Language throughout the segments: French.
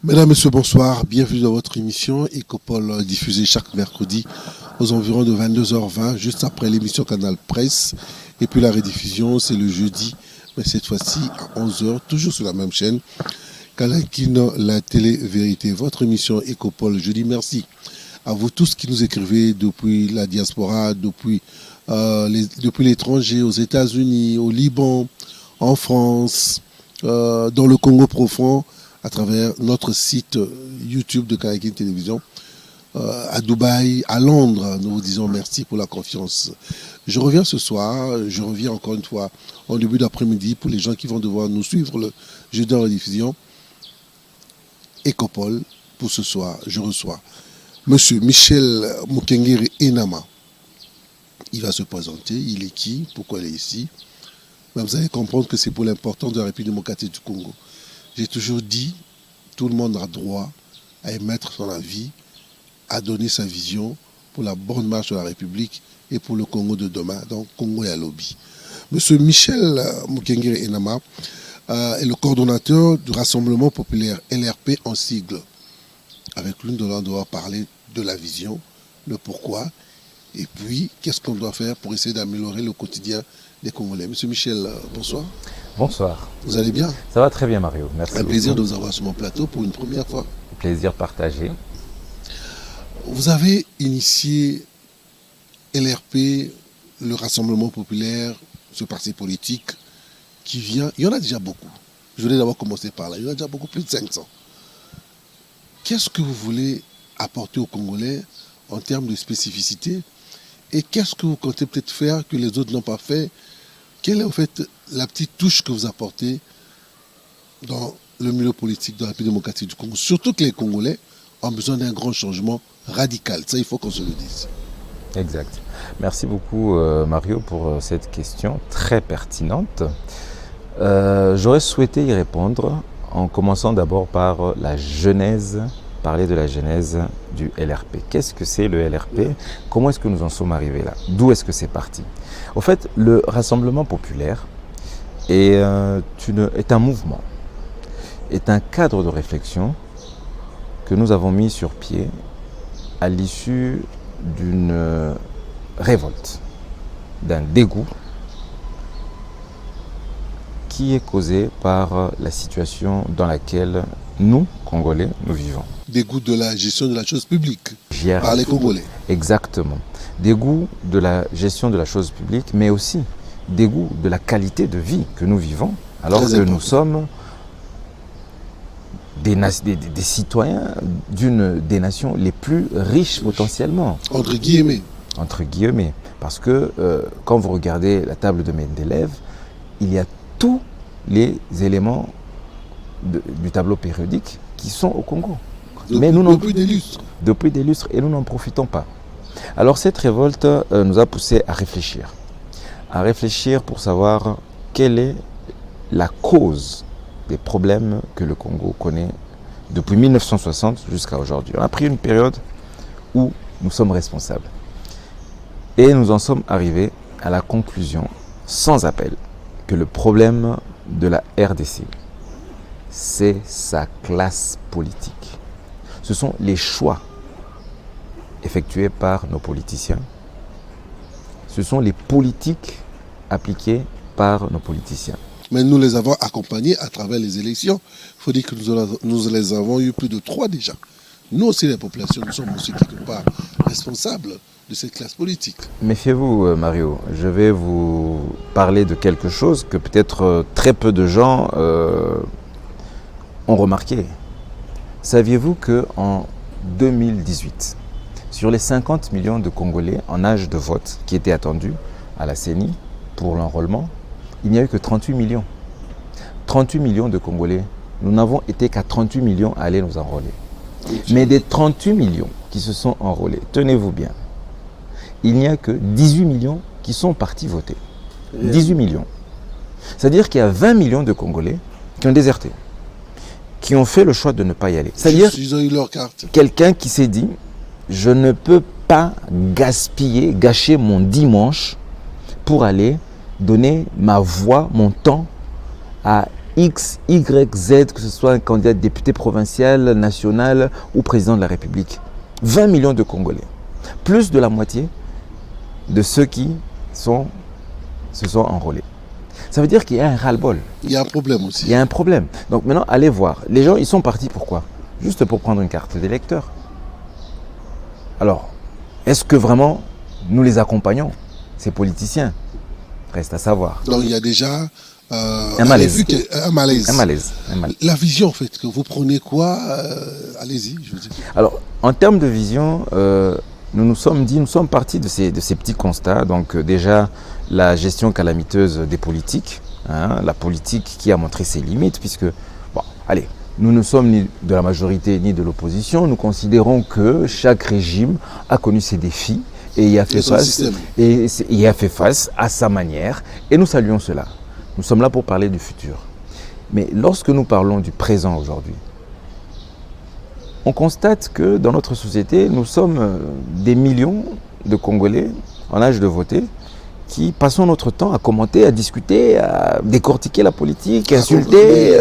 Mesdames, Messieurs, bonsoir. Bienvenue dans votre émission Ecopole diffusée chaque mercredi aux environs de 22h20, juste après l'émission Canal Presse. Et puis la rediffusion, c'est le jeudi, mais cette fois-ci à 11h, toujours sur la même chaîne. Kalakine, la télé-vérité, votre émission Ecopole. Je dis merci à vous tous qui nous écrivez depuis la diaspora, depuis l'étranger, aux États-Unis, au Liban, en France, dans le Congo profond, à travers notre site YouTube de Kalakine Télévision, à Dubaï, à Londres. Nous vous disons merci pour la confiance. Je reviens ce soir, je reviens encore une fois en début d'après-midi pour les gens qui vont devoir nous suivre le jeudi en rediffusion. Ecopole, pour ce soir, je reçois Monsieur Michel Mukengere Enama. Il va se présenter, il est qui, pourquoi il est ici. Mais vous allez comprendre que c'est pour l'importance de la République démocratique du Congo. J'ai toujours dit, tout le monde a droit à émettre son avis, à donner sa vision pour la bonne marche de la République et pour le Congo de demain, donc Congo et Alobi. Monsieur Michel Mukengere Enama est le coordonnateur du Rassemblement populaire LRP en sigle. Avec lui, nous allons devoir parler de la vision, le pourquoi, et puis qu'est-ce qu'on doit faire pour essayer d'améliorer le quotidien des Congolais. Monsieur Michel, bonsoir. Bonsoir. Vous allez bien? Ça va très bien, Mario. Merci. Un plaisir de vous avoir sur mon plateau pour une première fois. Plaisir partagé. Vous avez initié LRP, le Rassemblement populaire, ce parti politique qui vient. Il y en a déjà beaucoup. Je voulais d'abord commencer par là. Il y en a déjà beaucoup, plus de 500. Qu'est-ce que vous voulez apporter aux Congolais en termes de spécificité? Et qu'est-ce que vous comptez peut-être faire que les autres n'ont pas fait? Quelle est en fait la petite touche que vous apportez dans le milieu politique de la République démocratique du Congo? Surtout que les Congolais ont besoin d'un grand changement radical. Ça, il faut qu'on se le dise. Exact. Merci beaucoup, Mario, pour cette question très pertinente. J'aurais souhaité y répondre en commençant d'abord par la genèse, parler de la genèse du LRP. Qu'est-ce que c'est le LRP? Comment est-ce que nous en sommes arrivés là? D'où est-ce que c'est parti? Au fait, le Rassemblement populaire est un mouvement, est un cadre de réflexion que nous avons mis sur pied à l'issue d'une révolte, d'un dégoût qui est causé par la situation dans laquelle nous, Congolais, nous vivons. Dégoût de la gestion de la chose publique par les Congolais. Exactement. Dégoût de la gestion de la chose publique, mais aussi dégoût de la qualité de vie que nous vivons, alors que nous sommes des citoyens des nations les plus riches potentiellement. Entre guillemets. Entre guillemets. Parce que quand vous regardez la table de Mendeleev, il y a tous les éléments du tableau périodique qui sont au Congo. Mais nous depuis des lustres. Depuis des lustres, et nous n'en profitons pas. Alors cette révolte nous a poussé à réfléchir pour savoir quelle est la cause des problèmes que le Congo connaît depuis 1960 jusqu'à aujourd'hui. On a pris une période où nous sommes responsables. Et nous en sommes arrivés à la conclusion, sans appel, que le problème de la RDC, c'est sa classe politique. Ce sont les choix effectués par nos politiciens. Ce sont les politiques appliquées par nos politiciens. Mais nous les avons accompagnés à travers les élections. Il faut dire que nous les avons eu plus de 3 déjà. Nous aussi, les populations, nous sommes aussi quelque part responsables de cette classe politique. Méfiez-vous, Mario. Je vais vous parler de quelque chose que peut-être très peu de gens ont remarqué. Saviez-vous qu'en 2018, sur les 50 millions de Congolais en âge de vote qui étaient attendus à la CENI pour l'enrôlement, il n'y a eu que 38 millions. 38 millions de Congolais. Nous n'avons été qu'à 38 millions à aller nous enrôler. Mais des 38 millions qui se sont enrôlés, tenez-vous bien, il n'y a que 18 millions qui sont partis voter. 18 millions. C'est-à-dire qu'il y a 20 millions de Congolais qui ont déserté, qui ont fait le choix de ne pas y aller. C'est-à-dire ils ont eu leur carte. Quelqu'un qui s'est dit, je ne peux pas gâcher mon dimanche pour aller donner ma voix, mon temps à X, Y, Z, que ce soit un candidat député provincial, national ou président de la République. 20 millions de Congolais. Plus de la moitié de ceux qui se sont enrôlés. Ça veut dire qu'il y a un ras-le-bol. Il y a un problème aussi. Il y a un problème. Donc maintenant, allez voir. Les gens, ils sont partis pourquoi? Juste pour prendre une carte d'électeur. Alors, est-ce que vraiment nous les accompagnons, ces politiciens? Reste à savoir. Donc il y a déjà un malaise. Un malaise. Un malaise. La vision, en fait, que vous prenez quoi allez-y, je veux dire. Alors, en termes de vision, nous sommes partis de ces petits constats. Donc déjà, la gestion calamiteuse des politiques, hein, la politique qui a montré ses limites, puisque, bon, allez, nous ne sommes ni de la majorité ni de l'opposition. Nous considérons que chaque régime a connu ses défis et y a fait face à sa manière. Et nous saluons cela. Nous sommes là pour parler du futur. Mais lorsque nous parlons du présent aujourd'hui, on constate que dans notre société, nous sommes des millions de Congolais en âge de voter qui passons notre temps à commenter, à discuter, à décortiquer la politique, à insulter,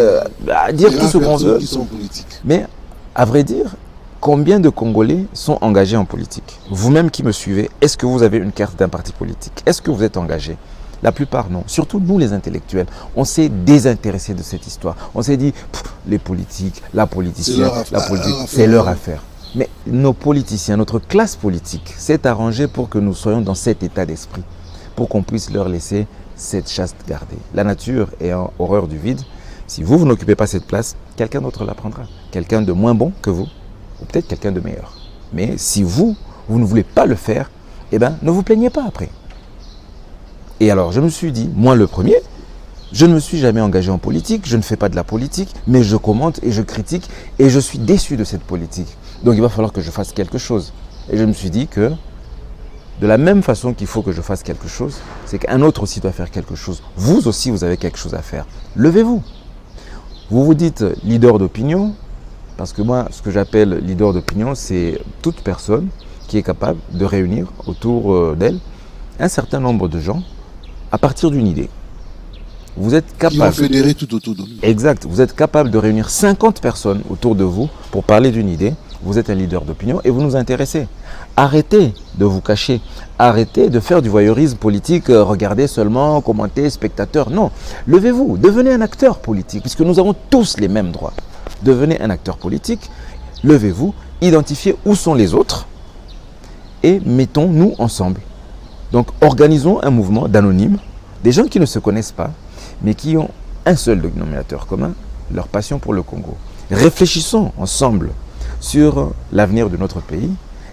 à dire tout ce qu'on veut. Mais à vrai dire, combien de Congolais sont engagés en politique? Vous-même qui me suivez, est-ce que vous avez une carte d'un parti politique? Est-ce que vous êtes engagé? La plupart non. Surtout nous les intellectuels. On s'est désintéressé de cette histoire. On s'est dit, les politiques, la politique, c'est leur affaire. Mais nos politiciens, notre classe politique s'est arrangée pour que nous soyons dans cet état d'esprit, pour qu'on puisse leur laisser cette chaste gardée. La nature est en horreur du vide. Si vous n'occupez pas cette place, quelqu'un d'autre la prendra. Quelqu'un de moins bon que vous, ou peut-être quelqu'un de meilleur. Mais si vous ne voulez pas le faire, eh bien, ne vous plaignez pas après. Et alors, je me suis dit, moi le premier, je ne me suis jamais engagé en politique, je ne fais pas de la politique, mais je commente et je critique et je suis déçu de cette politique. Donc, il va falloir que je fasse quelque chose. Et je me suis dit que, de la même façon qu'il faut que je fasse quelque chose, c'est qu'un autre aussi doit faire quelque chose. Vous aussi, vous avez quelque chose à faire. Levez-vous. Vous vous dites leader d'opinion, parce que moi, ce que j'appelle leader d'opinion, c'est toute personne qui est capable de réunir autour d'elle un certain nombre de gens à partir d'une idée. Vous êtes capable... Qui vont fédérer tout autour de lui. Exact. Vous êtes capable de réunir 50 personnes autour de vous pour parler d'une idée. Vous êtes un leader d'opinion et vous nous intéressez. Arrêtez de vous cacher. Arrêtez de faire du voyeurisme politique. Regardez seulement, commentez, spectateur. Non. Levez-vous. Devenez un acteur politique puisque nous avons tous les mêmes droits. Devenez un acteur politique. Levez-vous. Identifiez où sont les autres et mettons-nous ensemble. Donc, organisons un mouvement d'anonymes, des gens qui ne se connaissent pas, mais qui ont un seul dénominateur commun, leur passion pour le Congo. Réfléchissons ensemble sur l'avenir de notre pays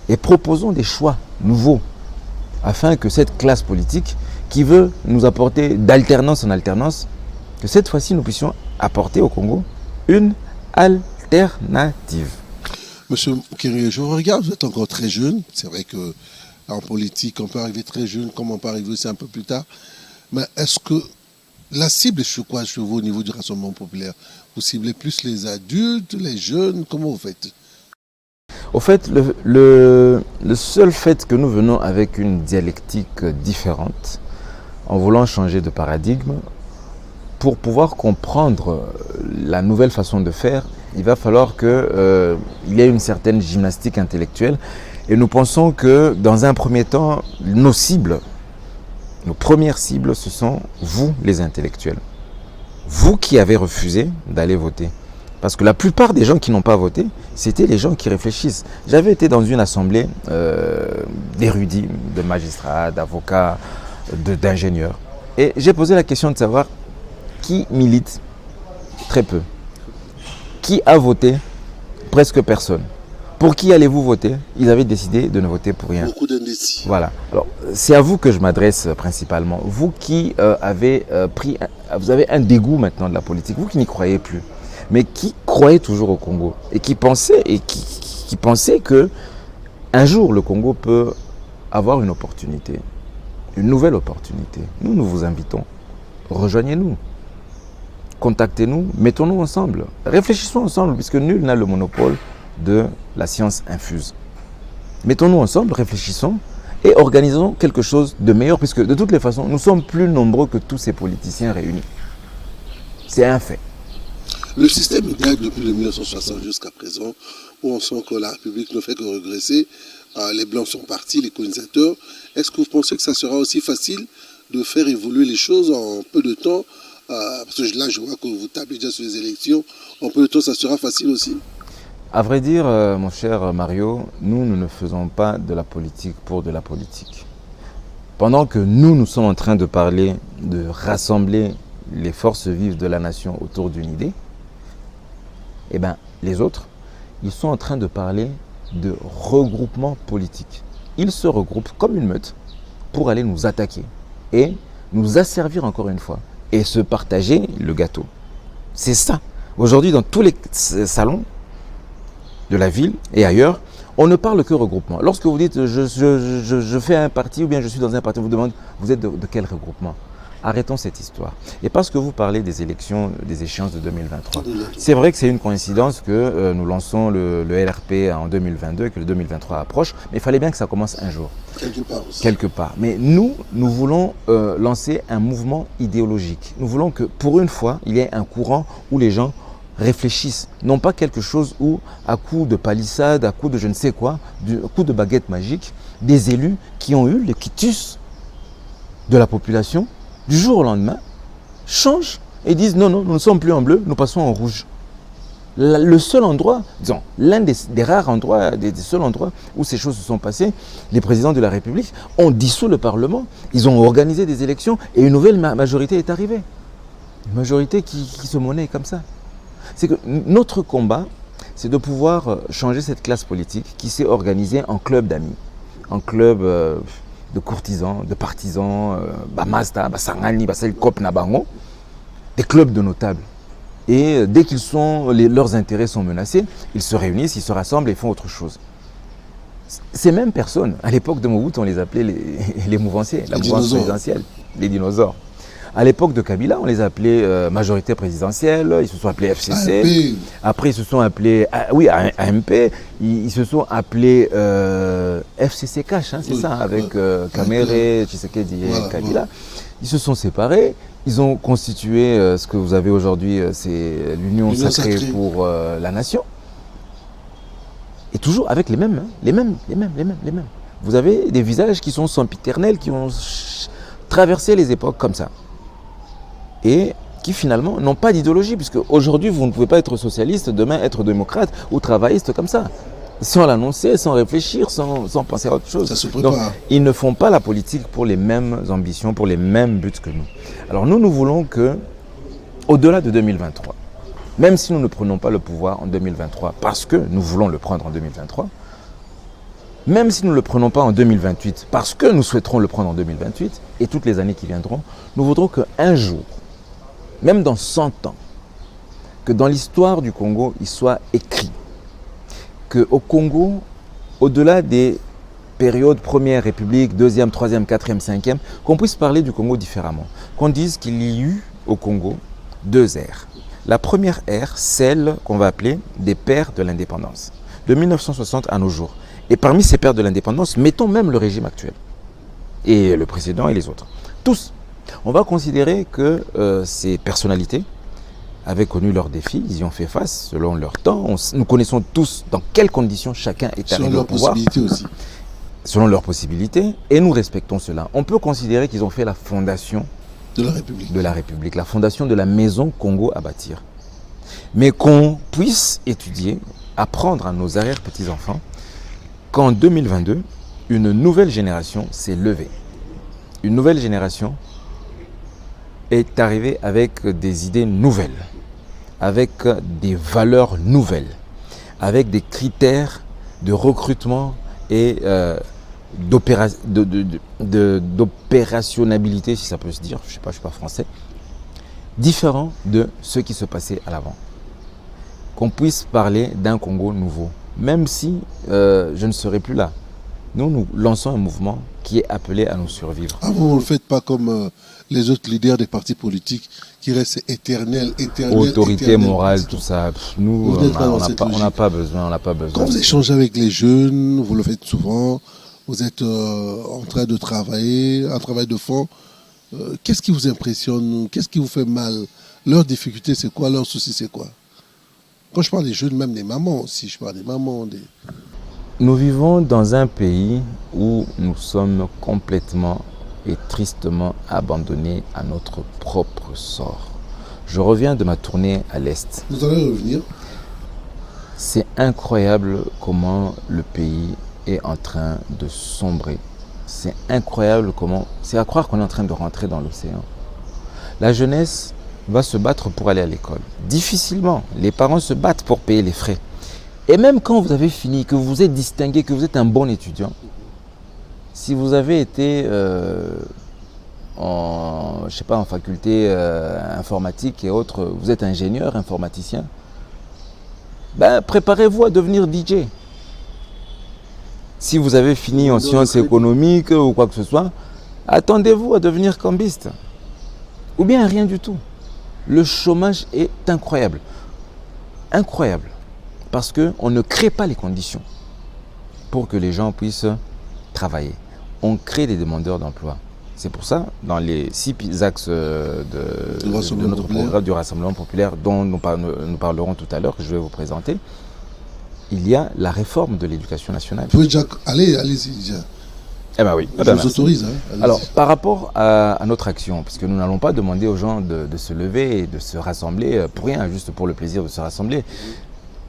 et proposons des choix nouveaux afin que cette classe politique qui veut nous apporter d'alternance en alternance, que cette fois-ci nous puissions apporter au Congo une alternative. Monsieur Kéré, je vous regarde, vous êtes encore très jeune. C'est vrai que en politique, on peut arriver très jeune, comme on peut arriver aussi un peu plus tard. Mais est-ce que la cible est sur quoi chez vous au niveau du Rassemblement populaire? Vous ciblez plus les adultes, les jeunes? Comment vous faites? Au fait, le seul fait que nous venons avec une dialectique différente, en voulant changer de paradigme, pour pouvoir comprendre la nouvelle façon de faire, il va falloir qu'il y ait une certaine gymnastique intellectuelle. Et nous pensons que dans un premier temps, nos premières cibles, ce sont vous, les intellectuels. Vous qui avez refusé d'aller voter. Parce que la plupart des gens qui n'ont pas voté, c'était les gens qui réfléchissent. J'avais été dans une assemblée d'érudits, de magistrats, d'avocats, d'ingénieurs. Et j'ai posé la question de savoir qui milite. Très peu. Qui a voté? Presque personne. Pour qui allez-vous voter? Ils avaient décidé de ne voter pour rien. Beaucoup d'indécis. Voilà. Alors, c'est à vous que je m'adresse principalement. Vous qui vous avez un dégoût maintenant de la politique, vous qui n'y croyez plus, mais qui croyez toujours au Congo et qui pensez que un jour le Congo peut avoir une opportunité, une nouvelle opportunité. Nous vous invitons. Rejoignez-nous. Contactez-nous, mettons-nous ensemble. Réfléchissons ensemble, puisque nul n'a le monopole de la science infuse. Mettons-nous ensemble, réfléchissons et organisons quelque chose de meilleur, puisque de toutes les façons, nous sommes plus nombreux que tous ces politiciens réunis. C'est un fait. Le système idéal depuis le 1960 jusqu'à présent, où on sent que la République ne fait que regresser, les Blancs sont partis, les colonisateurs. Est-ce que vous pensez que ça sera aussi facile de faire évoluer les choses en peu de temps? Parce que là, je vois que vous tablez déjà sur les élections. En peu de temps, ça sera facile aussi? À vrai dire, mon cher Mario, nous ne faisons pas de la politique pour de la politique. Pendant que nous sommes en train de parler, de rassembler les forces vives de la nation autour d'une idée, eh bien, les autres, ils sont en train de parler de regroupement politique. Ils se regroupent comme une meute pour aller nous attaquer et nous asservir encore une fois et se partager le gâteau. C'est ça. Aujourd'hui, dans tous les salons de la ville et ailleurs, on ne parle que regroupement. Lorsque vous dites je fais un parti ou bien je suis dans un parti, on vous demande vous êtes de quel regroupement? Arrêtons cette histoire. Et parce que vous parlez des élections, des échéances de 2023, c'est vrai que c'est une coïncidence que nous lançons le LRP en 2022 et que le 2023 approche, mais il fallait bien que ça commence un jour. Quelque part. Mais nous voulons lancer un mouvement idéologique. Nous voulons que pour une fois, il y ait un courant où les gens réfléchissent, non pas quelque chose où, à coup de palissade, à coup de je ne sais quoi, à coup de baguette magique, des élus qui ont eu le quitus de la population, du jour au lendemain, changent et disent non, nous ne sommes plus en bleu, nous passons en rouge. Le seul endroit, disons, l'un des rares endroits, des seuls endroits où ces choses se sont passées, les présidents de la République ont dissous le Parlement, ils ont organisé des élections et une nouvelle majorité est arrivée. Une majorité qui se monnaie comme ça. C'est que notre combat, c'est de pouvoir changer cette classe politique qui s'est organisée en club d'amis, en club de courtisans, de partisans, Bamasta, Basangani, Baselkop, Nabango, des clubs de notables. Et dès qu'ils sont, leurs intérêts sont menacés, ils se réunissent, ils se rassemblent et font autre chose. Ces mêmes personnes, à l'époque de Mobutu, on les appelait les mouvanciers, la mouvance présidentielle, les dinosaures. À l'époque de Kabila, on les appelait majorité présidentielle, ils se sont appelés FCC, après ils se sont appelés, AMP, ils se sont appelés FCC Cash, hein, c'est ça, avec Kamere, Tshisekedi et Kabila. Ils se sont séparés, ils ont constitué ce que vous avez aujourd'hui, c'est l'Union sacrée pour la nation. Et toujours avec les mêmes, hein, les mêmes. Vous avez des visages qui sont sempiternels, qui ont traversé les époques comme ça. Et qui finalement n'ont pas d'idéologie, puisque aujourd'hui vous ne pouvez pas être socialiste, demain être démocrate ou travailliste comme ça, sans l'annoncer, sans réfléchir, sans penser à autre chose. Ça se prépare. Donc ils ne font pas la politique pour les mêmes ambitions, pour les mêmes buts que nous. Alors nous voulons que, au-delà de 2023, même si nous ne prenons pas le pouvoir en 2023, parce que nous voulons le prendre en 2023, même si nous ne le prenons pas en 2028, parce que nous souhaiterons le prendre en 2028, et toutes les années qui viendront, nous voudrons qu'un jour, même dans 100 ans, que dans l'histoire du Congo, il soit écrit qu'au Congo, au-delà des périodes première République, deuxième, troisième, quatrième, cinquième, qu'on puisse parler du Congo différemment. Qu'on dise qu'il y a eu au Congo 2 ères. La première ère, celle qu'on va appeler des pères de l'indépendance, de 1960 à nos jours. Et parmi ces pères de l'indépendance, mettons même le régime actuel, et le précédent et les autres. Tous. On va considérer que ces personnalités avaient connu leurs défis, ils y ont fait face selon leur temps. Nous connaissons tous dans quelles conditions chacun est arrivé au pouvoir. Selon leurs possibilités aussi. Selon leurs possibilités, et nous respectons cela. On peut considérer qu'ils ont fait la fondation de la République, la fondation de la maison Congo à bâtir. Mais qu'on puisse étudier, apprendre à nos arrière-petits-enfants qu'en 2022, une nouvelle génération s'est levée. Une nouvelle génération est arrivée avec des idées nouvelles, avec des valeurs nouvelles, avec des critères de recrutement et d'opérationnalité, si ça peut se dire, je ne suis pas français, différents de ce qui se passait à l'avant. Qu'on puisse parler d'un Congo nouveau, même si je ne serai plus là. Nous lançons un mouvement qui est appelé à nous survivre. Ah, vous ne le faites pas comme les autres leaders des partis politiques qui restent éternels. Autorité morale, tout ça. Nous, on n'a pas besoin. Quand vous échangez avec les jeunes, vous le faites souvent, vous êtes en train de travailler, un travail de fond. Qu'est-ce qui vous impressionne? Qu'est-ce qui vous fait mal? Leur difficulté, c'est quoi? Leur souci, c'est quoi? Quand je parle des jeunes, même des mamans aussi, je parle des mamans. Nous vivons dans un pays où nous sommes complètement et tristement abandonnés à notre propre sort. Je reviens de ma tournée à l'Est. Vous allez revenir. C'est incroyable comment le pays est en train de sombrer. C'est incroyable comment... C'est à croire qu'on est en train de rentrer dans l'océan. La jeunesse va se battre pour aller à l'école. Difficilement, les parents se battent pour payer les frais. Et même quand vous avez fini, que vous êtes distingué, que vous êtes un bon étudiant, si vous avez été en faculté informatique et autres, vous êtes ingénieur, informaticien, ben, préparez-vous à devenir DJ. Si vous avez fini en sciences économiques ou quoi que ce soit, attendez-vous à devenir cambiste. Ou bien rien du tout. Le chômage est incroyable. Incroyable. Parce qu'on ne crée pas les conditions pour que les gens puissent travailler. On crée des demandeurs d'emploi. C'est pour ça, dans les 6 axes de notre programme du Rassemblement populaire, dont nous parlerons tout à l'heure, que je vais vous présenter, il y a la réforme de l'éducation nationale. Vous pouvez déjà... Allez-y déjà. Eh bien oui. Je vous autorise. Alors, par rapport à notre action, parce que nous n'allons pas demander aux gens de se lever et de se rassembler pour rien, juste pour le plaisir de se rassembler.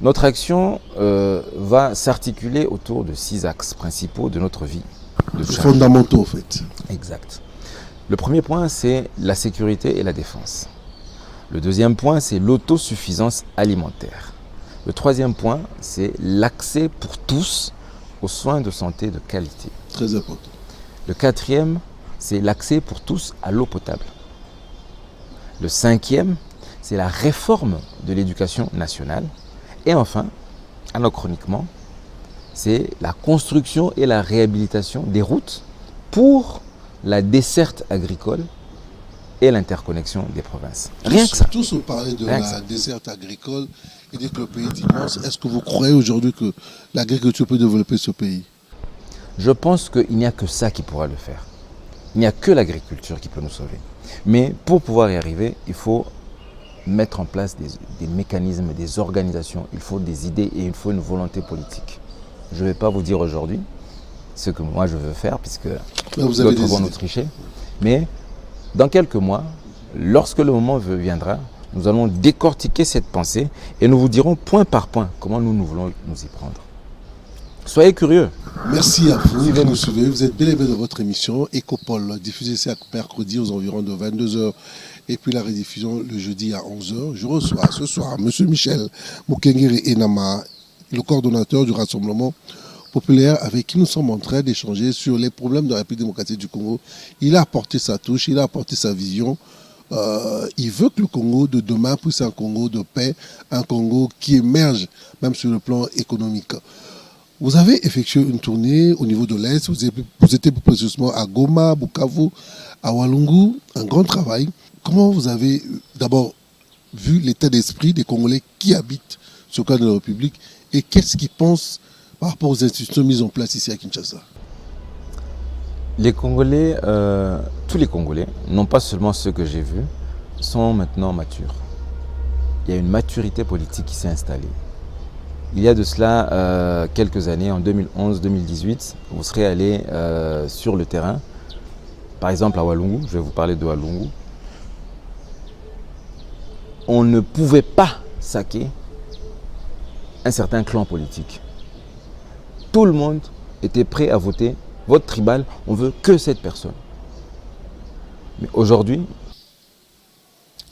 Notre action va s'articuler autour de 6 axes principaux de notre vie. Fondamentaux, en fait. Exact. Le premier point, c'est la sécurité et la défense. Le deuxième point, c'est l'autosuffisance alimentaire. Le troisième point, c'est l'accès pour tous aux soins de santé de qualité. Très important. Le quatrième, c'est l'accès pour tous à l'eau potable. Le cinquième, c'est la réforme de l'éducation nationale. Et enfin, anachroniquement, c'est la construction et la réhabilitation des routes pour la desserte agricole et l'interconnexion des provinces. Rien que ça. Tous vous parlez de la desserte agricole et dès que le pays est immense, est-ce que vous croyez aujourd'hui que l'agriculture peut développer ce pays? Je pense qu'il n'y a que ça qui pourra le faire. Il n'y a que l'agriculture qui peut nous sauver. Mais pour pouvoir y arriver, il faut mettre en place des mécanismes, des organisations, il faut des idées et il faut une volonté politique. Je ne vais pas vous dire aujourd'hui ce que moi je veux faire, puisque d'autres vont nous tricher. Mais dans quelques mois, lorsque le moment viendra, nous allons décortiquer cette pensée et nous vous dirons point par point comment nous voulons nous y prendre. Soyez curieux. Merci à vous de nous suivre. Vous êtes bel et bien dans votre émission Écopole, diffusée chaque mercredi aux environs de 22h et puis la rediffusion le jeudi à 11h. Je reçois ce soir M. Michel Mukengere Enama, le coordonnateur du Rassemblement populaire avec qui nous sommes en train d'échanger sur les problèmes de la République démocratique du Congo. Il a apporté sa touche, il a apporté sa vision. Il veut que le Congo de demain puisse être un Congo de paix, un Congo qui émerge même sur le plan économique. Vous avez effectué une tournée au niveau de l'Est, vous étiez plus précisément à Goma, Bukavu, à Walungu, un grand travail. Comment vous avez d'abord vu l'état d'esprit des Congolais qui habitent ce cadre de la République et qu'est-ce qu'ils pensent par rapport aux institutions mises en place ici à Kinshasa? Les Congolais, tous les Congolais, non pas seulement ceux que j'ai vus, sont maintenant matures. Il y a une maturité politique qui s'est installée. Il y a de cela quelques années, en 2011-2018, vous serez allé sur le terrain, par exemple à Walungu, je vais vous parler de Walungu. On ne pouvait pas saquer un certain clan politique. Tout le monde était prêt à voter vote tribal, on veut que cette personne. Mais aujourd'hui,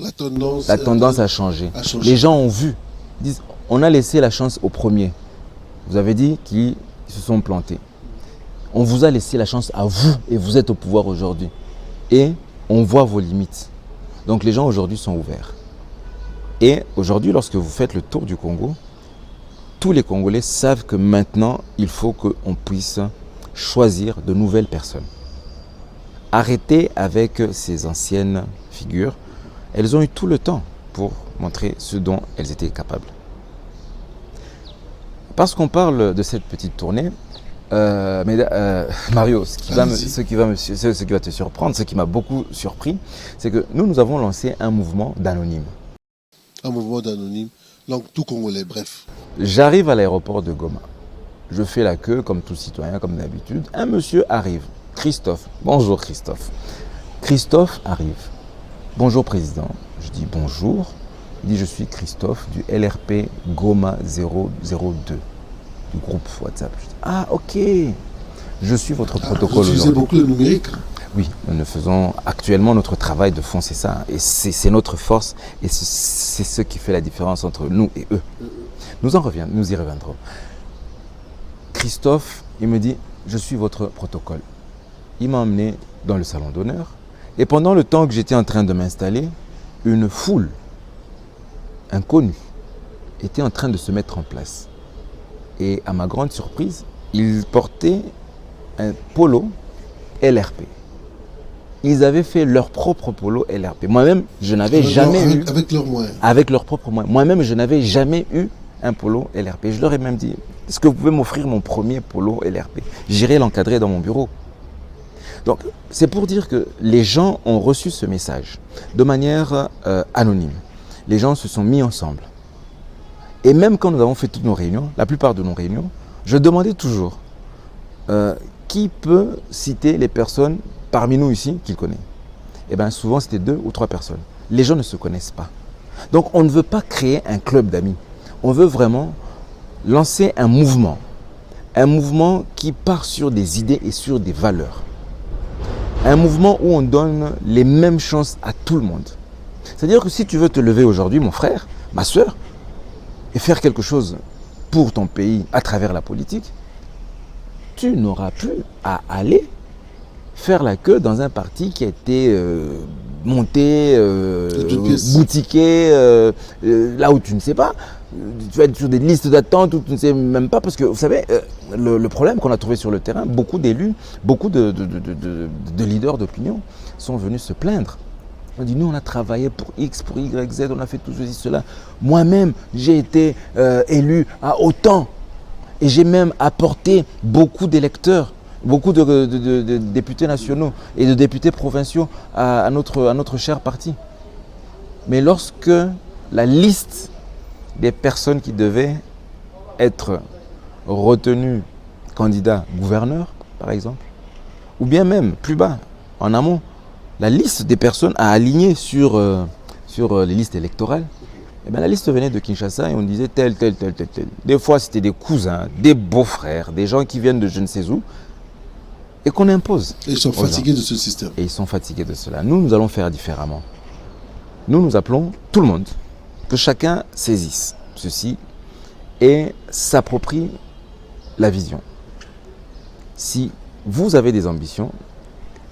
la tendance a changé. Les gens ont vu, disent, on a laissé la chance au premier. Vous avez dit qu'ils se sont plantés. On vous a laissé la chance à vous et vous êtes au pouvoir aujourd'hui. Et on voit vos limites. Donc les gens aujourd'hui sont ouverts. Et aujourd'hui, lorsque vous faites le tour du Congo, tous les Congolais savent que maintenant, il faut qu'on puisse choisir de nouvelles personnes. Arrêtez avec ces anciennes figures. Elles ont eu tout le temps pour montrer ce dont elles étaient capables. Parce qu'on parle de cette petite tournée, Mario, ce qui va te surprendre, ce qui m'a beaucoup surpris, c'est que nous avons lancé un mouvement d'anonymes. Un mouvement d'anonymes. Donc tout Congolais, bref. J'arrive à l'aéroport de Goma. Je fais la queue comme tout citoyen, comme d'habitude. Un monsieur arrive. Christophe. Bonjour Christophe. Christophe arrive. Bonjour président. Je dis bonjour. Il dit je suis Christophe du LRP Goma 002 du groupe WhatsApp. Je dis ah ok. Je suis votre protocole Vous utilisez beaucoup le numérique? Oui, nous faisons actuellement notre travail de fond, c'est ça. Et c'est notre force et c'est ce qui fait la différence entre nous et eux. Nous y reviendrons. Christophe, il me dit, je suis votre protocole. Il m'a emmené dans le salon d'honneur. Et pendant le temps que j'étais en train de m'installer, une foule inconnue était en train de se mettre en place. Et à ma grande surprise, il portait un polo LRP. Ils avaient fait leur propre polo LRP. Moi-même, je n'avais jamais eu... Avec leurs moyens. Avec leurs propres moyens. Moi-même, je n'avais jamais eu un polo LRP. Je leur ai même dit, est-ce que vous pouvez m'offrir mon premier polo LRP? J'irai l'encadrer dans mon bureau. Donc, c'est pour dire que les gens ont reçu ce message de manière anonyme. Les gens se sont mis ensemble. Et même quand nous avons fait toutes nos réunions, la plupart de nos réunions, je demandais toujours qui peut citer les personnes parmi nous ici qu'il connaît. Et bien souvent c'était 2 ou 3 personnes. Les gens ne se connaissent pas. Donc on ne veut pas créer un club d'amis. On veut vraiment lancer un mouvement. Un mouvement qui part sur des idées et sur des valeurs. Un mouvement où on donne les mêmes chances à tout le monde. C'est-à-dire que si tu veux te lever aujourd'hui, mon frère, ma soeur, et faire quelque chose pour ton pays à travers la politique, tu n'auras plus à aller faire la queue dans un parti qui a été monté, boutiqué, là où tu ne sais pas. Tu vas être sur des listes d'attente où tu ne sais même pas. Parce que vous savez, le problème qu'on a trouvé sur le terrain, beaucoup d'élus, beaucoup de leaders d'opinion sont venus se plaindre. On dit, nous on a travaillé pour X, pour Y, Z, on a fait tout ceci, cela. Moi-même, j'ai été élu à autant. Et j'ai même apporté beaucoup d'électeurs, beaucoup de députés nationaux et de députés provinciaux à notre cher parti. Mais lorsque la liste des personnes qui devaient être retenues candidats gouverneurs, par exemple, ou bien même plus bas, en amont, la liste des personnes à aligner sur les listes électorales, eh bien, la liste venait de Kinshasa et on disait tel. Des fois, c'était des cousins, des beaux-frères, des gens qui viennent de je ne sais où et qu'on impose. Et ils sont fatigués de ce système. Et ils sont fatigués de cela. Nous allons faire différemment. Nous appelons tout le monde, que chacun saisisse ceci et s'approprie la vision. Si vous avez des ambitions,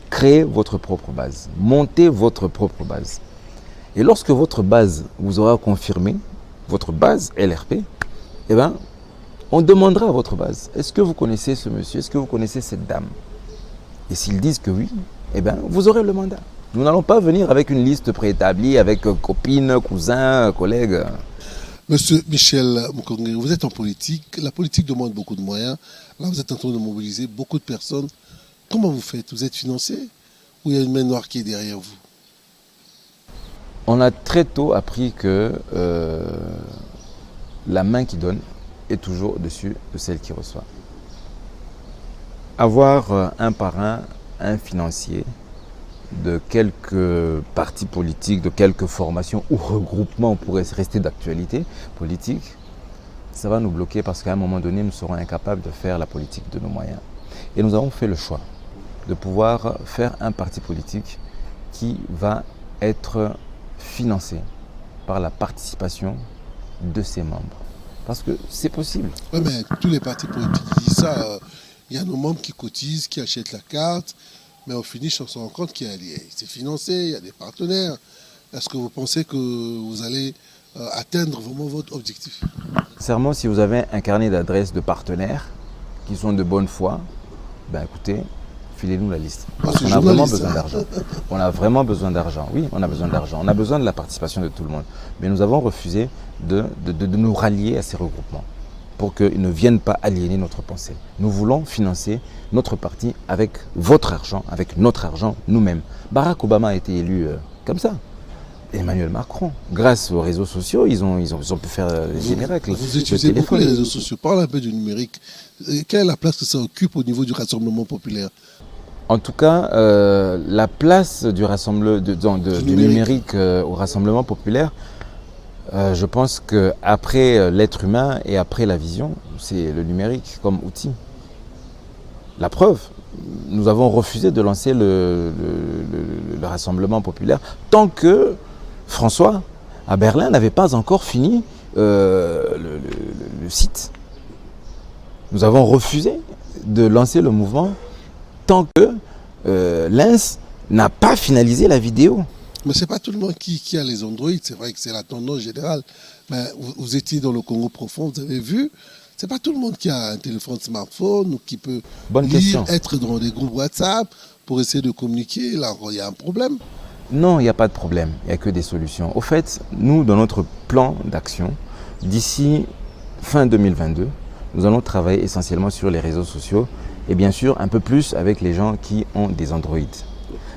créez votre propre base, montez votre propre base. Et lorsque votre base vous aura confirmé, votre base LRP, eh bien, on demandera à votre base, est-ce que vous connaissez ce monsieur, est-ce que vous connaissez cette dame? Et s'ils disent que oui, eh bien, vous aurez le mandat. Nous n'allons pas venir avec une liste préétablie, avec copines, cousins, collègues. Monsieur Michel Mukongé, vous êtes en politique. La politique demande beaucoup de moyens. Là, vous êtes en train de mobiliser beaucoup de personnes. Comment vous faites? Vous êtes financé ou il y a une main noire qui est derrière vous? On a très tôt appris que la main qui donne est toujours au-dessus de celle qui reçoit. Avoir un parrain, un financier de quelques partis politiques, de quelques formations ou regroupements, on pourrait rester d'actualité politique, ça va nous bloquer parce qu'à un moment donné, nous serons incapables de faire la politique de nos moyens. Et nous avons fait le choix de pouvoir faire un parti politique qui va être financé par la participation de ses membres. Parce que c'est possible. Oui, mais tous les partis politiques disent ça. Il y a nos membres qui cotisent, qui achètent la carte, mais au finish, on se rend compte qu'il y a c'est financé, il y a des partenaires. Est-ce que vous pensez que vous allez atteindre vraiment votre objectif? Sincèrement, si vous avez un carnet d'adresses de partenaires qui sont de bonne foi, ben écoutez, filez-nous la liste. On a vraiment besoin d'argent. On a vraiment besoin d'argent. Oui, on a besoin d'argent. On a besoin de la participation de tout le monde. Mais nous avons refusé de nous rallier à ces regroupements pour qu'ils ne viennent pas aliéner notre pensée. Nous voulons financer notre parti avec votre argent, avec notre argent nous-mêmes. Barack Obama a été élu comme ça. Emmanuel Macron. Grâce aux réseaux sociaux, ils ont pu faire des miracles. Vous utilisez beaucoup les réseaux sociaux. Parle un peu du numérique. Quelle est la place que ça occupe au niveau du Rassemblement populaire? En tout cas, la place du numérique au Rassemblement populaire, je pense qu'après l'être humain et après la vision, c'est le numérique comme outil. La preuve, nous avons refusé de lancer le Rassemblement populaire tant que François, à Berlin, n'avait pas encore fini le site. Nous avons refusé de lancer le mouvement tant que Lens n'a pas finalisé la vidéo. Mais ce n'est pas tout le monde qui a les Android, c'est vrai que c'est la tendance générale. Mais vous étiez dans le Congo profond, vous avez vu, ce n'est pas tout le monde qui a un téléphone smartphone ou qui peut être dans des groupes WhatsApp pour essayer de communiquer. Là, il y a un problème. Non, il n'y a pas de problème, il n'y a que des solutions. Au fait, nous, dans notre plan d'action, d'ici fin 2022, nous allons travailler essentiellement sur les réseaux sociaux et bien sûr un peu plus avec les gens qui ont des Android.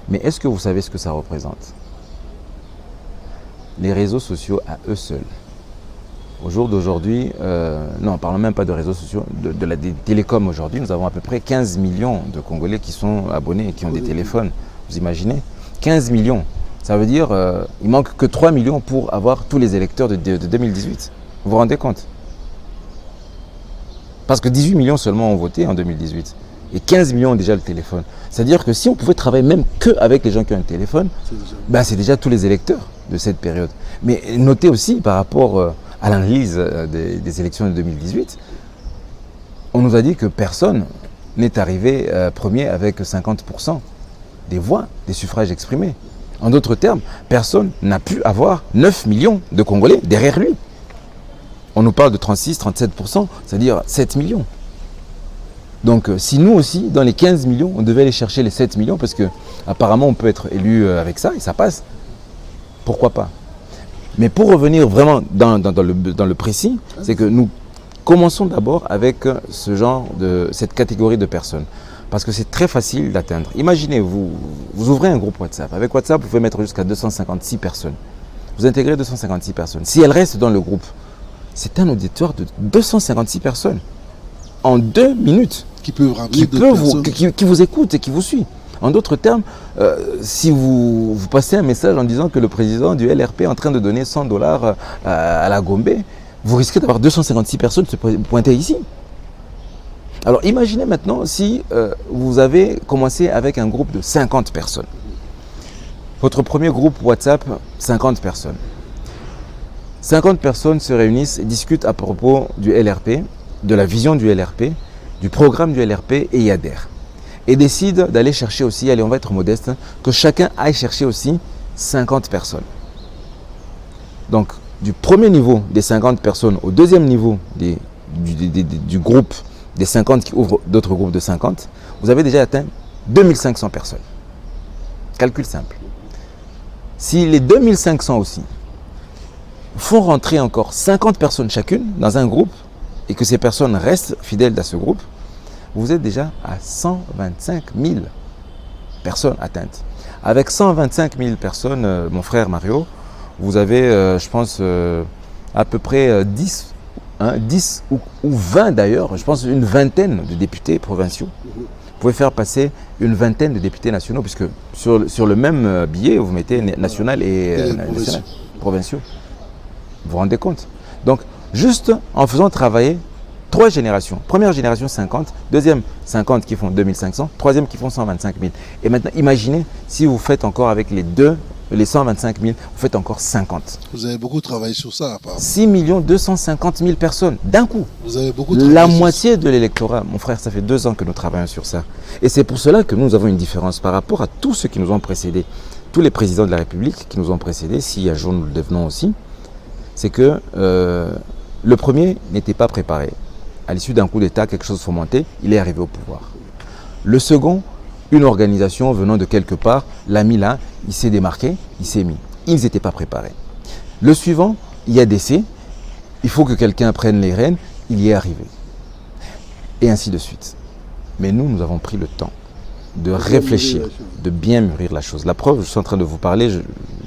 Mais est-ce que vous savez ce que ça représente? Les réseaux sociaux à eux seuls. Au jour d'aujourd'hui, non, parlons même pas de réseaux sociaux, des télécoms aujourd'hui, nous avons à peu près 15 millions de Congolais qui sont abonnés et qui ont des téléphones. Vous imaginez? 15 millions. Ça veut dire il manque que 3 millions pour avoir tous les électeurs de 2018. Vous vous rendez compte? Parce que 18 millions seulement ont voté en 2018. Et 15 millions ont déjà le téléphone. C'est-à-dire que si on pouvait travailler même qu'avec les gens qui ont un téléphone, c'est déjà tous les électeurs de cette période. Mais notez aussi par rapport à l'analyse des élections de 2018, on nous a dit que personne n'est arrivé premier avec 50% des voix, des suffrages exprimés. En d'autres termes, personne n'a pu avoir 9 millions de Congolais derrière lui. On nous parle de 36-37%, c'est-à-dire 7 millions. Donc si nous aussi, dans les 15 millions, on devait aller chercher les 7 millions, parce qu'apparemment on peut être élu avec ça, et ça passe, pourquoi pas? Mais pour revenir vraiment dans le précis, c'est que nous commençons d'abord avec cette catégorie de personnes. Parce que c'est très facile d'atteindre. Imaginez, vous ouvrez un groupe WhatsApp. Avec WhatsApp, vous pouvez mettre jusqu'à 256 personnes. Vous intégrez 256 personnes. Si elles restent dans le groupe, c'est un auditoire de 256 personnes. En 2 minutes. Qui vous écoute et qui vous suit. En d'autres termes, si vous passez un message en disant que le président du LRP est en train de donner $100 à la Gombe, vous risquez d'avoir 256 personnes se pointer ici. Alors imaginez maintenant si vous avez commencé avec un groupe de 50 personnes. Votre premier groupe WhatsApp, 50 personnes. 50 personnes se réunissent et discutent à propos du LRP, de la vision du LRP, du programme du LRP et y adhèrent. Et décident d'aller chercher aussi, allez on va être modeste, que chacun aille chercher aussi 50 personnes. Donc du premier niveau des 50 personnes au deuxième niveau du groupe des 50 qui ouvrent d'autres groupes de 50, vous avez déjà atteint 2500 personnes. Calcul simple. Si les 2500 aussi font rentrer encore 50 personnes chacune dans un groupe et que ces personnes restent fidèles à ce groupe, vous êtes déjà à 125 000 personnes atteintes. Avec 125 000 personnes, mon frère Mario, vous avez, je pense, à peu près 10 ou 20 d'ailleurs, je pense une vingtaine de députés provinciaux. Vous pouvez faire passer une vingtaine de députés nationaux, puisque sur le même billet, vous mettez national et provinciaux. Vous vous rendez compte? Donc, juste en faisant travailler 3 générations. Première génération 50, deuxième 50 qui font 2500, troisième qui font 125 000. Et maintenant, imaginez si vous faites encore avec les 125 000, vous faites encore 50. Vous avez beaucoup travaillé sur ça, apparemment. 6 250 000 personnes, d'un coup. Vous avez beaucoup travaillé la moitié de l'électorat. Mon frère, ça fait 2 ans que nous travaillons sur ça. Et c'est pour cela que nous avons une différence par rapport à tous ceux qui nous ont précédés. Tous les présidents de la République qui nous ont précédés, si un jour nous le devenons aussi, c'est que le premier n'était pas préparé. À l'issue d'un coup d'État, quelque chose fomenté, il est arrivé au pouvoir. Le second, une organisation venant de quelque part, l'a mis là, il s'est démarqué, il s'est mis. Ils n'étaient pas préparés. Le suivant, il y a décès, il faut que quelqu'un prenne les rênes, il y est arrivé. Et ainsi de suite. Mais nous avons pris le temps de réfléchir, de bien mûrir la chose. La preuve, je suis en train de vous parler,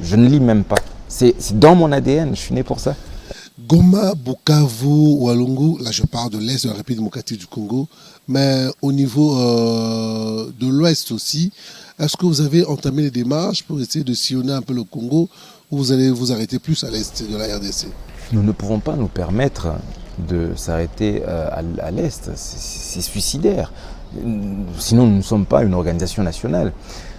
je ne lis même pas. C'est dans mon ADN, je suis né pour ça. Goma, Bukavu, Walungu, là je parle de l'Est de la République démocratique du Congo, mais au niveau de l'Ouest aussi, est-ce que vous avez entamé les démarches pour essayer de sillonner un peu le Congo ou vous allez vous arrêter plus à l'Est de la RDC? Nous ne pouvons pas nous permettre de s'arrêter à l'Est, c'est suicidaire. Sinon, nous ne sommes pas une organisation nationale.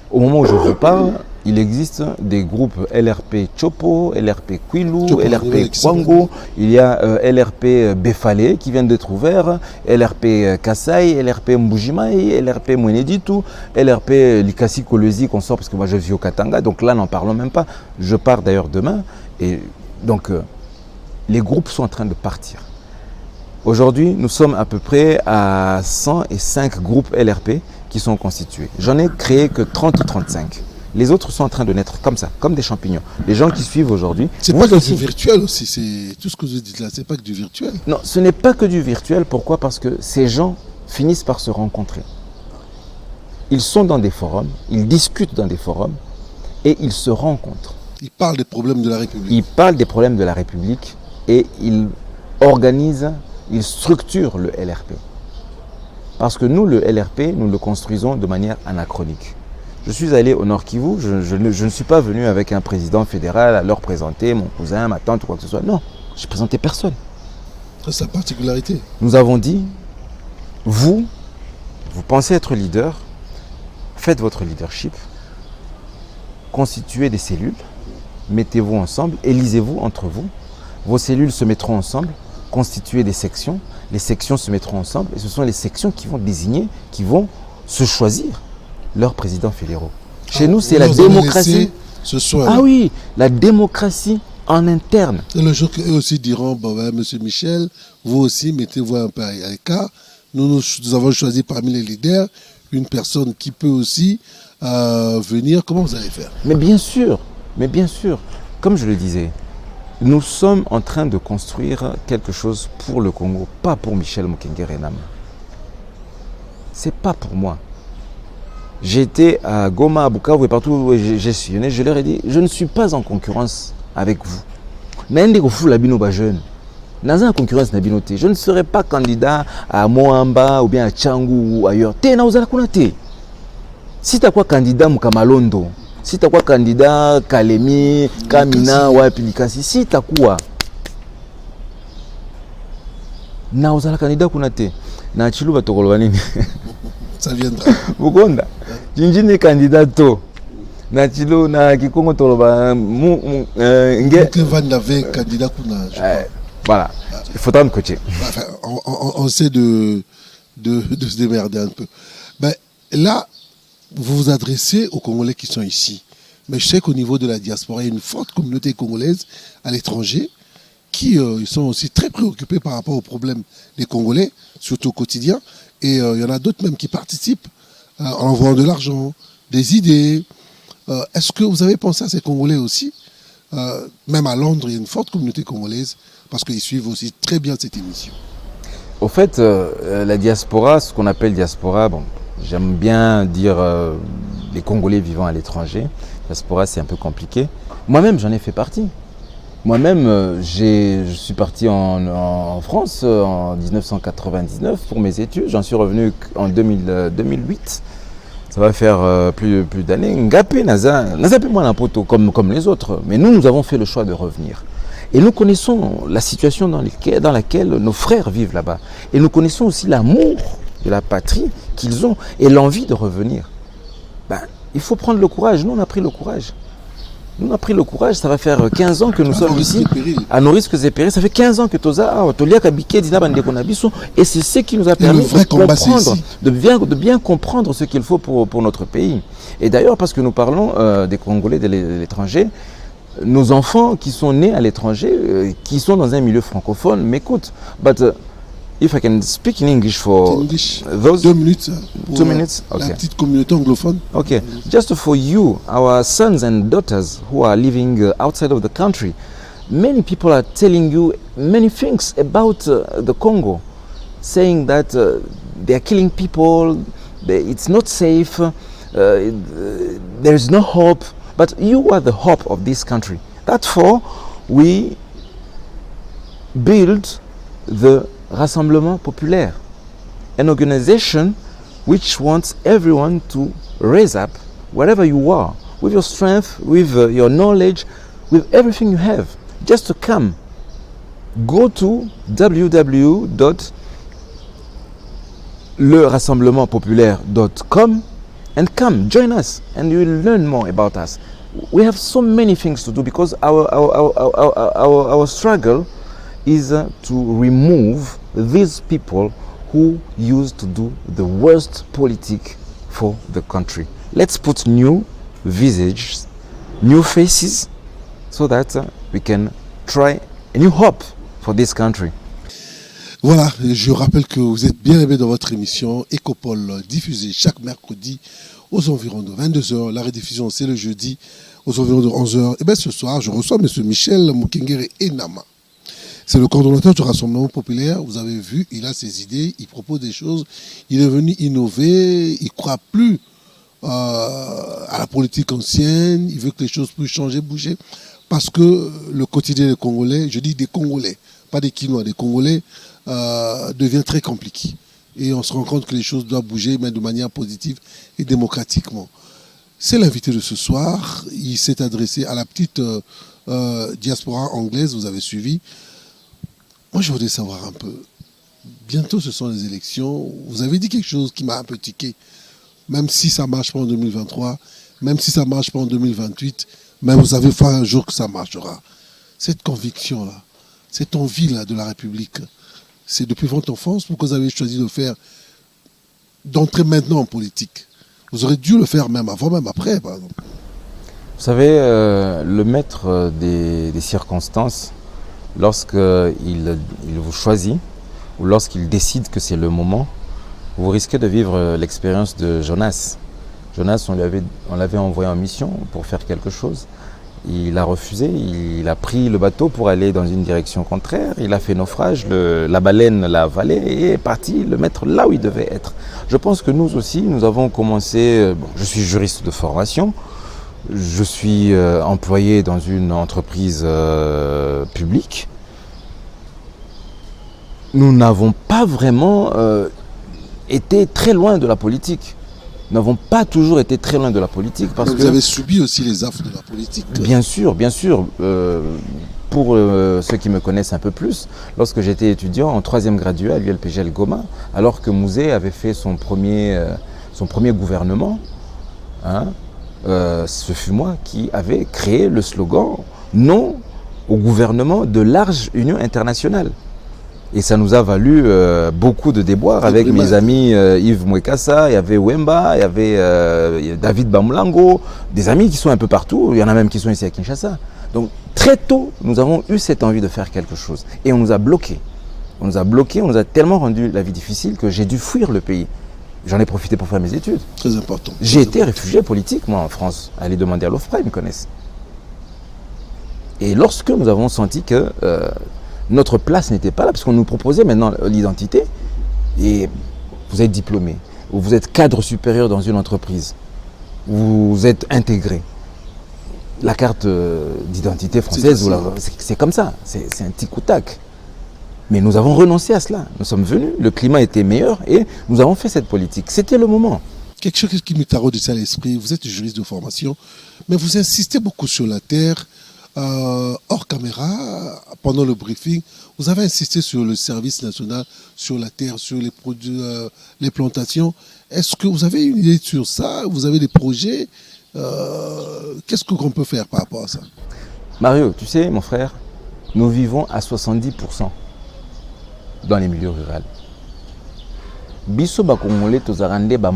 Au moment où je vous parle, il existe des groupes LRP Chopo, LRP Kwilu, LRP Kwango, il y a LRP Befale qui vient d'être ouvert, LRP Kasai, LRP Mbujimai, LRP Mweneditu, LRP Likasi Kolezi qu'on sort parce que moi je vis au Katanga, donc là n'en parlons même pas. Je pars d'ailleurs demain et donc les groupes sont en train de partir. Aujourd'hui, nous sommes à peu près à 105 groupes LRP qui sont constitués. J'en ai créé que 30 ou 35. Les autres sont en train de naître comme ça, comme des champignons. Les gens qui suivent aujourd'hui... C'est pas que du virtuel aussi, c'est tout ce que vous dites là, c'est pas que du virtuel. Non, ce n'est pas que du virtuel. Pourquoi? Parce que ces gens finissent par se rencontrer. Ils sont dans des forums, ils discutent dans des forums et ils se rencontrent. Ils parlent des problèmes de la République. Ils parlent des problèmes de la République et ils organisent, ils structurent le LRP. Parce que nous, le LRP, nous le construisons de manière anachronique. Je suis allé au Nord Kivu, je ne suis pas venu avec un président fédéral à leur présenter mon cousin, ma tante ou quoi que ce soit. Non, je n'ai présenté personne. C'est sa particularité. Nous avons dit, vous pensez être leader, faites votre leadership, constituez des cellules, mettez-vous ensemble, élisez-vous entre vous, vos cellules se mettront ensemble, constituez des sections, les sections se mettront ensemble et ce sont les sections qui vont désigner, qui vont se choisir leurs présidents fédéraux. Chez nous, c'est la démocratie. Ce soir. Ah oui, la démocratie en interne. Et le jour qu'eux aussi diront, bon, ben, monsieur Michel, vous aussi, mettez-vous un peu à l'écart. Nous avons choisi parmi les leaders une personne qui peut aussi venir. Comment vous allez faire? Mais bien sûr, comme je le disais, nous sommes en train de construire quelque chose pour le Congo, pas pour Michel Mokenge-Renam. C'est pas pour moi. J'étais à Goma, à Bukavu et partout où j'ai sillonné, je leur ai dit, je ne suis pas en concurrence avec vous. Je ne serai pas candidat à Moamba ou bien à Tchangou ou ailleurs. Si tu as quoi candidat Mukamalondo, si tu as quoi candidat Kalemi, Kamina ou Apilikasi, si tu as quoi na uzala candidat kunate na chiluba tokoloba nini. Ça viendra. Bukonda. Jinjine candidat to. Na chilo na kikongo toloba nge Van Lave candidat kuna. Voilà. Il faudra me coacher. Enfin, on essaie de se démerder un peu. Ben, là, vous vous adressez aux Congolais qui sont ici. Mais je sais qu'au niveau de la diaspora, il y a une forte communauté congolaise à l'étranger qui ils sont aussi très préoccupés par rapport aux problèmes des Congolais, surtout au quotidien. Et il y en a d'autres même qui participent en envoyant de l'argent, des idées. Est-ce que vous avez pensé à ces Congolais aussi? Même à Londres, il y a une forte communauté congolaise parce qu'ils suivent aussi très bien cette émission. Au fait, la diaspora, ce qu'on appelle diaspora, bon, j'aime bien dire les Congolais vivant à l'étranger. Diaspora, c'est un peu compliqué. Moi-même, j'en ai fait partie. Moi-même, je suis parti en France en 1999 pour mes études. J'en suis revenu en 2008. Ça va faire plus d'années. Ngapé, Naza comme les autres. Mais nous avons fait le choix de revenir. Et nous connaissons la situation dans laquelle nos frères vivent là-bas. Et nous connaissons aussi l'amour de la patrie qu'ils ont et l'envie de revenir. Ben, il faut prendre le courage. Nous, on a pris le courage. Nous, on a pris le courage. Ça va faire 15 ans que nous sommes ici, à nos risques et périls. Ça fait 15 ans que et c'est ce qui nous a permis de bien comprendre ce qu'il faut pour notre pays. Et d'ailleurs, parce que nous parlons des Congolais de l'étranger, nos enfants qui sont nés à l'étranger, qui sont dans un milieu francophone, m'écoutent. But if I can speak in English for those 2 minutes pour 2 minutes, okay. La petite communauté anglophone. Okay, just for you, our sons and daughters who are living outside of the country, many people are telling you many things about the Congo, saying that they are killing people, it's not safe, there is no hope. But you are the hope of this country. Therefore, we build the Rassemblement Populaire, an organization which wants everyone to raise up wherever you are, with your strength, with your knowledge, with everything you have, just to come. Go to www.lerassemblementpopulaire.com and come, join us, and you will learn more about us. We have so many things to do because our struggle is to remove these people who used to do the worst politics for the country. Let's put new visages, new faces, so that we can try a new hope for this country. Voilà, je rappelle que vous êtes bien aimé dans votre émission Ecopole, diffusée chaque mercredi aux environs de 22h. La rediffusion, c'est le jeudi aux environs de 11h. Et bien ce soir, je reçois M. Michel Mukengere Enama. C'est le coordonnateur du Rassemblement Populaire. Vous avez vu, il a ses idées, il propose des choses. Il est venu innover, il ne croit plus à la politique ancienne. Il veut que les choses puissent changer, bouger. Parce que le quotidien des Congolais, je dis des Congolais, pas des Quinois, des Congolais, devient très compliqué. Et on se rend compte que les choses doivent bouger, mais de manière positive et démocratiquement. C'est l'invité de ce soir. Il s'est adressé à la petite diaspora anglaise, vous avez suivi. Moi, je voudrais savoir un peu. Bientôt, ce sont les élections. Vous avez dit quelque chose qui m'a un peu tiqué. Même si ça ne marche pas en 2023, même si ça ne marche pas en 2028, mais vous avez fait un jour que ça marchera. Cette conviction-là, cette envie-là de la République, c'est depuis votre enfance pourquoi vous avez choisi de faire, d'entrer maintenant en politique. Vous aurez dû le faire même avant, même après, par exemple. Vous savez, le maître des circonstances, lorsqu'il vous choisit ou lorsqu'il décide que c'est le moment, vous risquez de vivre l'expérience de Jonas. Jonas, on l'avait envoyé en mission pour faire quelque chose. Il a refusé, il a pris le bateau pour aller dans une direction contraire. Il a fait naufrage, la baleine l'a avalé et est parti le mettre là où il devait être. Je pense que nous aussi, nous avons commencé... je suis juriste de formation. Je suis employé dans une entreprise publique. Nous n'avons pas vraiment été très loin de la politique. Nous n'avons pas toujours été très loin de la politique. Parce vous avez subi aussi les affres de la politique. Bien sûr, bien sûr. Pour ceux qui me connaissent un peu plus, lorsque j'étais étudiant en 3e gradué à l'ULPGL Goma, alors que Mouzé avait fait son premier gouvernement, ce fut moi qui avais créé le slogan « Non au gouvernement de large union internationale ». Et ça nous a valu beaucoup de déboires avec mes amis Yves Mwekassa, il y avait Wemba, il y avait David Bamulango, des amis qui sont un peu partout, il y en a même qui sont ici à Kinshasa. Donc très tôt, nous avons eu cette envie de faire quelque chose. Et on nous a bloqués. On nous a bloqués, on nous a tellement rendu la vie difficile que j'ai dû fuir le pays. J'en ai profité pour faire mes études. Très important. J'ai été réfugié politique, moi, en France. Allez demander à l'OFPRA, ils me connaissent. Et lorsque nous avons senti que notre place n'était pas là, parce qu'on nous proposait maintenant l'identité, et vous êtes diplômé, ou vous êtes cadre supérieur dans une entreprise, vous êtes intégré. La carte d'identité française, c'est comme ça, c'est un tic-ou-tac. Mais nous avons renoncé à cela. Nous sommes venus, le climat était meilleur et nous avons fait cette politique. C'était le moment. Quelque chose qui me taraude à l'esprit, vous êtes juriste de formation, mais vous insistez beaucoup sur la terre. Hors caméra, pendant le briefing, vous avez insisté sur le service national, sur la terre, sur les produits, les plantations. Est-ce que vous avez une idée sur ça? Vous avez des projets? Qu'est-ce qu'on peut faire par rapport à ça? Mario, tu sais, mon frère, nous vivons à 70% dans les milieux ruraux. Biso ba Congolais, tozarande ba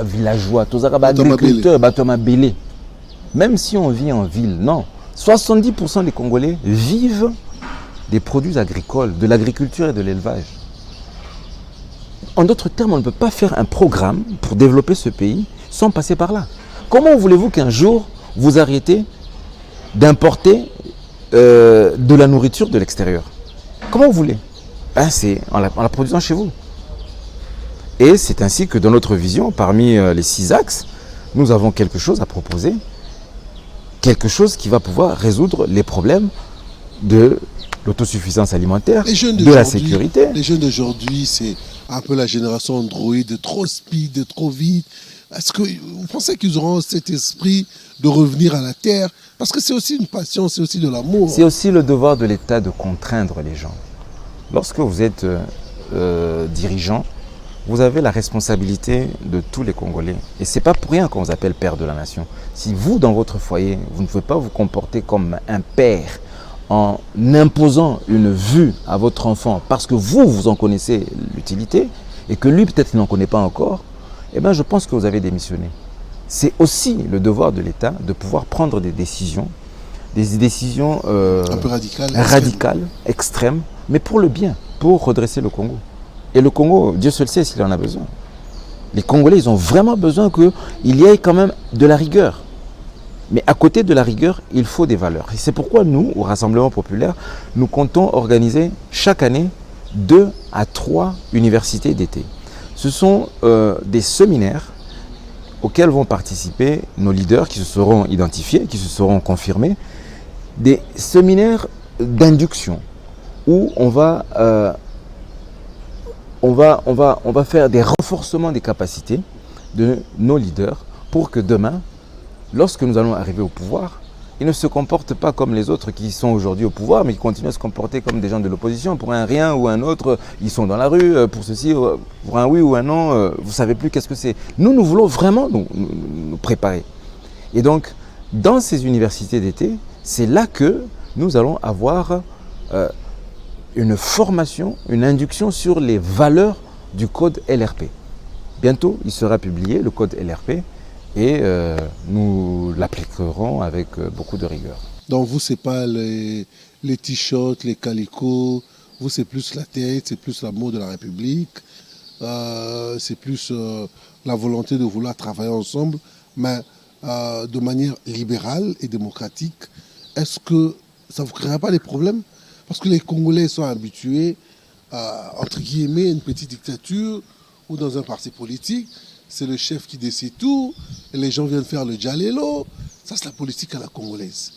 villageois, tozara ba agriculteurs, ba tomabélé. Même si on vit en ville, non. 70% des Congolais vivent des produits agricoles, de l'agriculture et de l'élevage. En d'autres termes, on ne peut pas faire un programme pour développer ce pays sans passer par là. Comment voulez-vous qu'un jour, vous arrêtez d'importer de la nourriture de l'extérieur? Comment vous voulez? C'est en la produisant chez vous. Et c'est ainsi que dans notre vision, parmi les 6 axes, nous avons quelque chose à proposer quelque chose qui va pouvoir résoudre les problèmes de l'autosuffisance alimentaire, de la sécurité. Les jeunes d'aujourd'hui, c'est un peu la génération Android, trop speed, trop vite. Est-ce que vous pensez qu'ils auront cet esprit de revenir à la terre? Parce que c'est aussi une passion, c'est aussi de l'amour. C'est aussi le devoir de l'État de contraindre les gens. Lorsque vous êtes dirigeant, vous avez la responsabilité de tous les Congolais. Et ce n'est pas pour rien qu'on vous appelle père de la nation. Si vous, dans votre foyer, vous ne pouvez pas vous comporter comme un père en imposant une vue à votre enfant parce que vous en connaissez l'utilité et que lui, peut-être, il n'en connaît pas encore, eh bien, je pense que vous avez démissionné. C'est aussi le devoir de l'État de pouvoir prendre des décisions un peu radicales, extrêmes, mais pour le bien, pour redresser le Congo. Et le Congo, Dieu seul sait s'il en a besoin. Les Congolais, ils ont vraiment besoin qu'il y ait quand même de la rigueur. Mais à côté de la rigueur, il faut des valeurs. Et c'est pourquoi nous, au Rassemblement populaire, nous comptons organiser chaque année 2 à 3 universités d'été. Ce sont des séminaires auxquels vont participer nos leaders qui se seront identifiés, qui se seront confirmés. Des séminaires d'induction où on va faire des renforcements des capacités de nos leaders pour que demain, lorsque nous allons arriver au pouvoir, ils ne se comportent pas comme les autres qui sont aujourd'hui au pouvoir, mais qui continuent à se comporter comme des gens de l'opposition. Pour un rien ou un autre, ils sont dans la rue, pour ceci, pour un oui ou un non, vous ne savez plus qu'est-ce que c'est. Nous voulons vraiment nous préparer. Et donc, dans ces universités d'été, c'est là que nous allons avoir une formation, une induction sur les valeurs du code LRP. Bientôt, il sera publié, le code LRP, et nous l'appliquerons avec beaucoup de rigueur. Donc vous, c'est pas les t-shirts, les calicots, vous, c'est plus la tête, c'est plus l'amour de la République, c'est plus la volonté de vouloir travailler ensemble, mais de manière libérale et démocratique. Est-ce que ça ne vous créera pas des problèmes? Parce que les Congolais sont habitués à, entre guillemets, une petite dictature ou dans un parti politique. C'est le chef qui décide tout, et les gens viennent faire le djalelo. Ça, c'est la politique à la congolaise.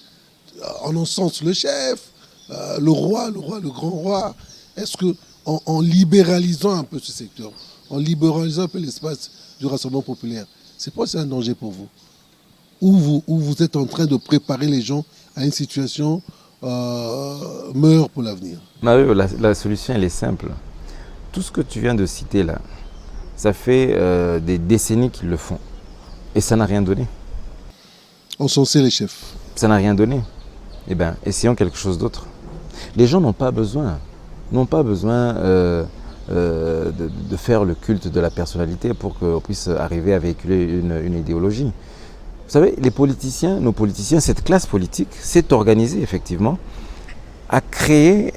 On encense le chef, le roi, le grand roi. Est-ce qu'en libéralisant un peu ce secteur, en libéralisant un peu l'espace du Rassemblement populaire, c'est pas un danger pour vous? Ou vous êtes en train de préparer les gens à une situation meilleure pour l'avenir? Mario, la solution, elle est simple. Tout ce que tu viens de citer là, ça fait des décennies qu'ils le font. Et ça n'a rien donné. Encenser les chefs. Ça n'a rien donné. Eh bien, essayons quelque chose d'autre. Les gens n'ont pas besoin de faire le culte de la personnalité pour qu'on puisse arriver à véhiculer une idéologie. Vous savez, les politiciens, nos politiciens, cette classe politique s'est organisée effectivement à créer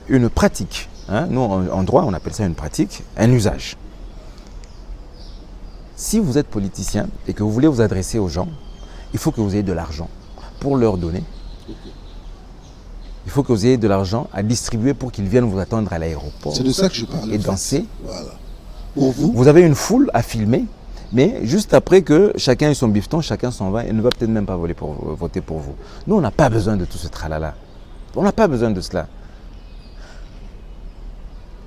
une pratique. Hein. Nous, en droit, on appelle ça une pratique, un usage. Si vous êtes politicien et que vous voulez vous adresser aux gens, il faut que vous ayez de l'argent pour leur donner. Il faut que vous ayez de l'argent à distribuer pour qu'ils viennent vous attendre à l'aéroport. C'est de ça que je parle. Et danser. Voilà. Pour vous. Vous avez une foule à filmer, mais juste après que chacun ait son bifton, chacun s'en va et ne va peut-être même pas voter pour vous. Nous, on n'a pas besoin de tout ce tralala. On n'a pas besoin de cela.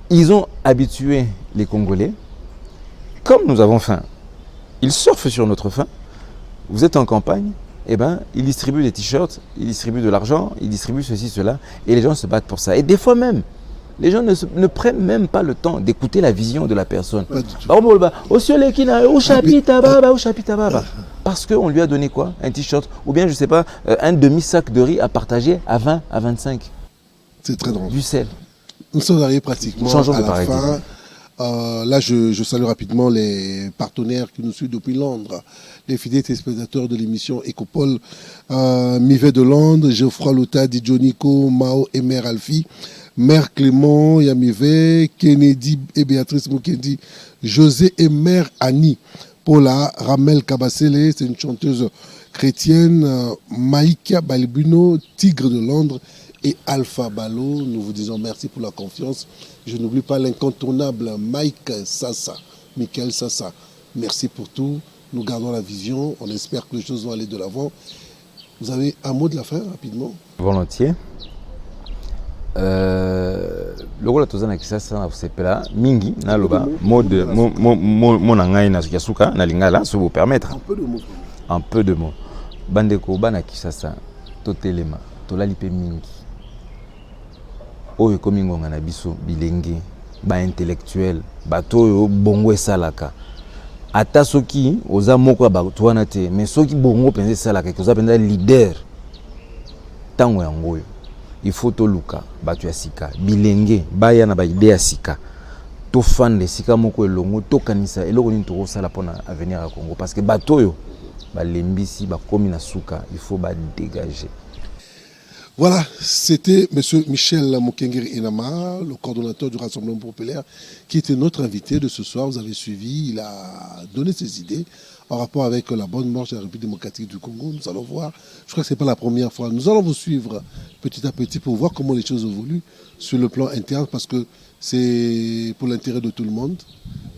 Ils ont habitué les Congolais, comme nous avons faim. Ils surfent sur notre faim. Vous êtes en campagne, eh ben, ils distribuent des t-shirts, ils distribuent de l'argent, ils distribuent ceci, cela, et les gens se battent pour ça. Et des fois même, les gens ne prennent même pas le temps d'écouter la vision de la personne. Parce qu'on lui a donné quoi? Un t-shirt, ou bien, je ne sais pas, un demi-sac de riz à partager à 20, à 25. C'est très drôle. Du sel. Nous sommes arrivés pratiquement à la fin. Là, je salue rapidement les partenaires qui nous suivent depuis Londres, les fidèles téléspectateurs de l'émission Ecopole, Mivet de Londres, Geoffroy Lota, Didjonico, Mao et Mère Alfie, Mère Clément, Yamivet, Kennedy et Béatrice Mukendi, José et Mère Annie, Paula, Ramel Kabasele, c'est une chanteuse chrétienne, Maïka Balbuno, Tigre de Londres, et Alpha Balo. Nous vous disons merci pour la confiance. Je n'oublie pas l'incontournable Mike Sassa, Michael Sassa. Merci pour tout. Nous gardons la vision. On espère que les choses vont aller de l'avant. Vous avez un mot de la fin, rapidement? Volontiers. Le rôle de Kisasa sepela mingi na loba mode mon ngai na yasuka na lingala si vous permettre. Un peu de mots. Bandeko bana Kisasa totelema tolalipe mingi. Oyo komi ngonga na biso bilenge ba intellectuel bato bongo esalaka. Ata soki oza moko ba twana te mais soki bongo penze esalaka koza penza leader tango yangoyo. Il faut to luka batu ya sika bilenge baya na ba idée ya sika to fande sika moko elongo to kanisa eloko ni to sala pona avenir ya Congo parce que bato yo ba lembisi ba komi na suka il faut ba dégager. Voilà, c'était M. Michel Mokengeri Enama, le coordonnateur du Rassemblement populaire, qui était notre invité de ce soir. Vous avez suivi, il a donné ses idées en rapport avec la bonne marche de la République démocratique du Congo. Nous allons voir, je crois que ce n'est pas la première fois. Nous allons vous suivre petit à petit pour voir comment les choses évoluent sur le plan interne, parce que c'est pour l'intérêt de tout le monde.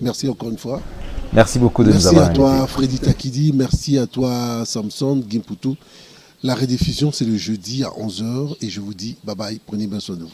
Merci encore une fois. Merci beaucoup de nous avoir invités. Merci à toi, Freddy Takidi. Merci à toi, Samson Gimputu. La rediffusion, c'est le jeudi à 11h et je vous dis bye bye, prenez bien soin de vous.